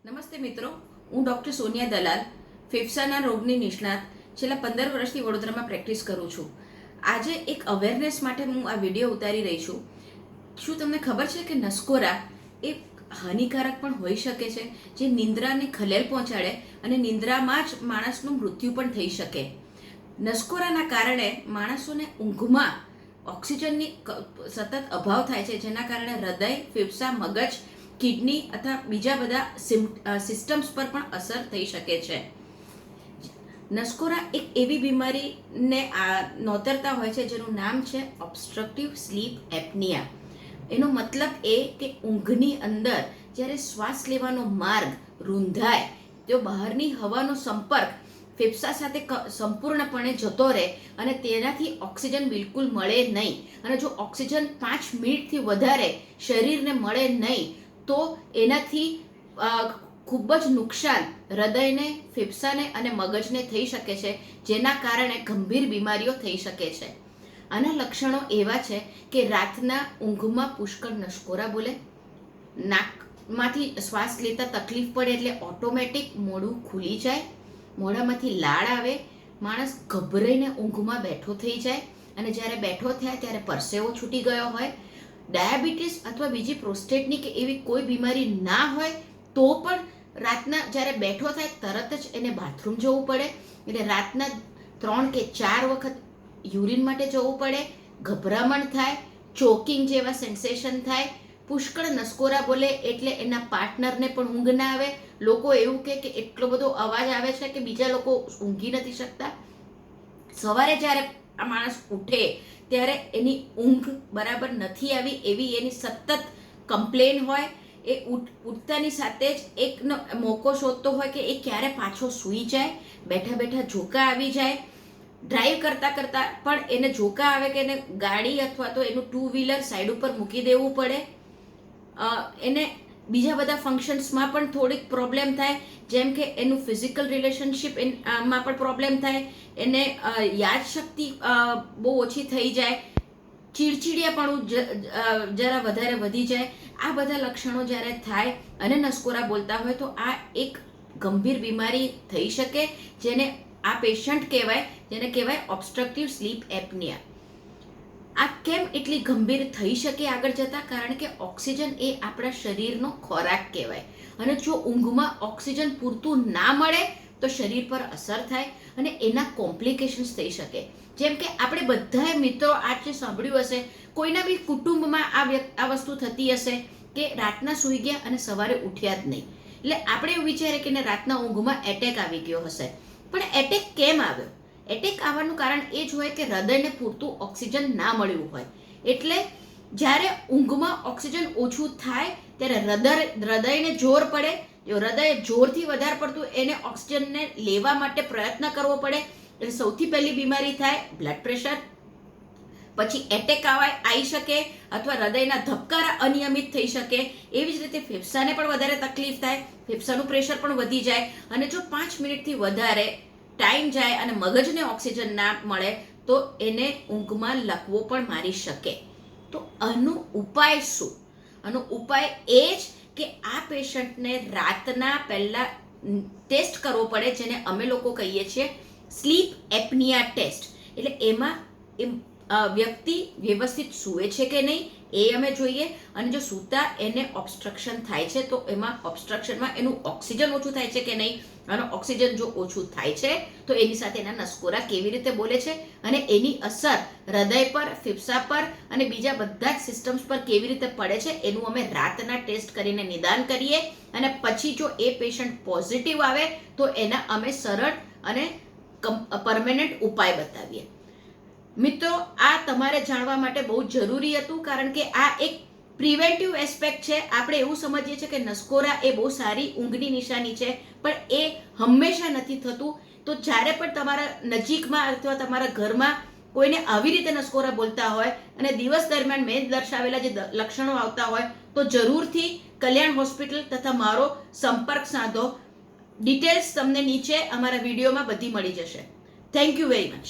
નમસ્તે મિત્રો, હું ડૉક્ટર સોનિયા દલાલ, ફેફસાના રોગની નિષ્ણાત છેલ્લા 15 વર્ષથી વડોદરામાં પ્રેક્ટિસ કરું છું. આજે એક અવેરનેસ માટે હું આ વિડીયો ઉતારી રહી છું. શું તમને ખબર છે કે નસકોરા એ હાનિકારક પણ હોઈ શકે છે, જે નિંદ્રાને ખલેલ પહોંચાડે અને નિંદ્રામાં જ માણસનું મૃત્યુ પણ થઈ શકે. નસકોરાના કારણે માણસોને ઊંઘમાં ઓક્સિજનની સતત અભાવ થાય છે, જેના કારણે હૃદય, ફેફસા, મગજ, કિડની અથવા બીજા બધા સિસ્ટમ્સ પર પણ અસર થઈ શકે છે. નસકોરા એક એવી બીમારીને નોતરતા હોય છે જેનું નામ છે ઓબ્સ્ટ્રક્ટિવ સ્લીપ એપનિયા. એનો મતલબ એ કે ઊંઘની અંદર જ્યારે શ્વાસ લેવાનો માર્ગ રૂંધાય તો બહારની હવાનો સંપર્ક ફેફસા સાથે સંપૂર્ણપણે જતો રહે અને તેનાથી ઓક્સિજન બિલકુલ મળે નહીં. અને જો ઓક્સિજન 5 મિનિટથી વધારે શરીરને મળે નહીં તો એનાથી ખૂબ જ નુકસાન હૃદયને, ફેફસાને અને મગજને થઈ શકે છે, જેના કારણે ગંભીર બીમારીઓ થઈ શકે છે. આના લક્ષણો એવા છે કે રાતના ઊંઘમાં પુષ્કળ નસકોરા બોલે, નાકમાંથી શ્વાસ લેતા તકલીફ પડે એટલે ઓટોમેટિક મોઢું ખુલી જાય, મોઢામાંથી લાળ આવે, માણસ ગભરાઈને ઊંઘમાં બેઠો થઈ જાય અને જ્યારે બેઠો થાય ત્યારે પરસેવો છૂટી ગયો હોય. ડાયાબિટીસ અથવા બીજી પ્રોસ્ટેટની કે એવી કોઈ બીમારી ના હોય તો પણ રાતના જ્યારે બેઠો થાય તરત જ એને બાથરૂમ જવું પડે, એટલે રાતના 3 કે 4 વખત યુરિન માટે જવું પડે, ગભરામણ થાય, ચોકિંગ જેવા સેન્સેશન થાય, પુષ્કળ નસકોરા બોલે એટલે એના પાર્ટનરને પણ ઊંઘ ના આવે. લોકો એવું કહે કે એટલો બધો અવાજ આવે છે કે બીજા લોકો ઊંઘી નથી શકતા. સવારે જ્યારે આ માણસ ઉઠે ત્યારે એની ઊંઘ બરાબર નથી આવી એવી એની સતત કમ્પ્લેન હોય. એ ઉઠતાની સાથે જ એકનો મોકો શોધતો હોય કે એ ક્યારે પાછો સૂઈ જાય. બેઠા બેઠા ઝોકા આવી જાય, ડ્રાઈવ કરતાં કરતાં પણ એને ઝોકા આવે કે એને ગાડી અથવા તો એનું 2 વ્હીલર સાઈડ ઉપર મૂકી દેવું પડે. એને બીજા બધા ફંક્શન્સમાં પણ થોડીક પ્રોબ્લેમ થાય, જેમ કે એનું ફિઝિકલ રિલેશનશિપ માં પણ પ્રોબ્લેમ થાય, એને યાદશક્તિ બહુ ઓછી થઈ જાય, ચીડચીડિયાપણું જરા વધારે વધી જાય. આ બધા લક્ષણો જ્યારે થાય અને નસકોરા બોલતા હોય તો આ એક ગંભીર બીમારી થઈ શકે, જેને આ પેશન્ટ કહેવાય, જેને કહેવાય ઓબ્સ્ટ્રક્ટિવ સ્લીપ એપનિયા. આ કેમ એટલી ગંભીર થઈ શકે આગળ જતાં? કારણ કે ઓક્સિજન એ આપણા શરીરનો ખોરાક કહેવાય અને જો ઊંઘમાં ઓક્સિજન પૂરતું ના મળે તો શરીર પર અસર થાય અને એના કોમ્પ્લિકેશન્સ થઈ શકે. જેમ કે આપણે બધાએ મિત્રો આજે સાંભળ્યું હશે, કોઈના બી કુટુંબમાં આ વસ્તુ થતી હશે કે રાતના સૂઈ ગયા અને સવારે ઉઠ્યા જ નહીં. એટલે આપણે એવું વિચારીએ કે રાતના ઊંઘમાં એટેક આવી ગયો હશે. પણ એટેક કેમ આવ્યો? એટેક આવવાનું કારણ એ જ હોય કે હૃદયને પૂરતું ઓક્સિજન ના મળ્યું હોય. એટલે જ્યારે ઊંઘમાં ઓક્સિજન ઓછું થાય ત્યારે હૃદયને જોર પડે. જો હૃદય જોરથી વધારે પડતું એને ઓક્સિજનને લેવા માટે પ્રયત્ન કરવો પડે એટલે સૌથી પહેલી બીમારી થાય બ્લડ પ્રેશર. પછી એટેક આવી શકે અથવા હૃદયના ધબકારા અનિયમિત થઈ શકે. એવી જ રીતે ફેફસાને પણ વધારે તકલીફ થાય, ફેફસાનું પ્રેશર પણ વધી જાય અને જો 5 મિનિટથી વધારે ટાઈમ જાય અને મગજને ઓક્સિજન ના મળે તો એને ઊંઘમાં લકવો પણ મારી શકે. તો આનો ઉપાય શું? આનો ઉપાય એ જ કે આ પેશન્ટને રાતના પહેલા ટેસ્ટ કરવો પડે, જેને અમે લોકો કહીએ છીએ સ્લીપ એપનિયા ટેસ્ટ. એટલે એમાં વ્યક્તિ વ્યવસ્થિત સૂવે છે કે નહીં એ અમે જોઈએ અને જો સૂતા એને ઓબ્સ્ટ્રક્શન થાય છે તો એમાં ઓબ્સ્ટ્રક્શનમાં એનું ઓક્સિજન ઓછું થાય છે કે નહીં. અને ઓક્સિજન જો ઓછું થાય છે તો એની સાથે એના નસકોરા કેવી રીતે બોલે છે અને એની અસર હૃદય પર, ફેફસા પર અને બીજા બધા જ સિસ્ટમ્સ પર કેવી રીતે પડે છે એનું અમે રાતના ટેસ્ટ કરીને નિદાન કરીએ અને પછી જો એ પેશન્ટ પોઝિટિવ આવે તો એના અમે સરળ અને પરમેનન્ટ ઉપાય બતાવીએ. મિત્રો, આ તમારે જાણવા માટે બહુ જરૂરી હતું, કારણ કે આ એક પ્રિવેન્ટિવ એસ્પેક્ટ છે. આપણે એવું સમજીએ છીએ કે નસકોરા એ બહુ સારી ઊંઘની નિશાની છે, પણ એ હંમેશા નથી થતું. તો જ્યારે પણ તમારા નજીકમાં અથવા તમારા ઘરમાં કોઈને આવી રીતે નસકોરા બોલતા હોય અને દિવસ દરમિયાન મેં દર્શાવેલા જે લક્ષણો આવતા હોય તો જરૂરથી કલ્યાણ હોસ્પિટલ તથા મારો સંપર્ક સાધો. ડિટેલ્સ તમને નીચે અમારા વિડીયોમાં બધી મળી જશે. Thank you very much.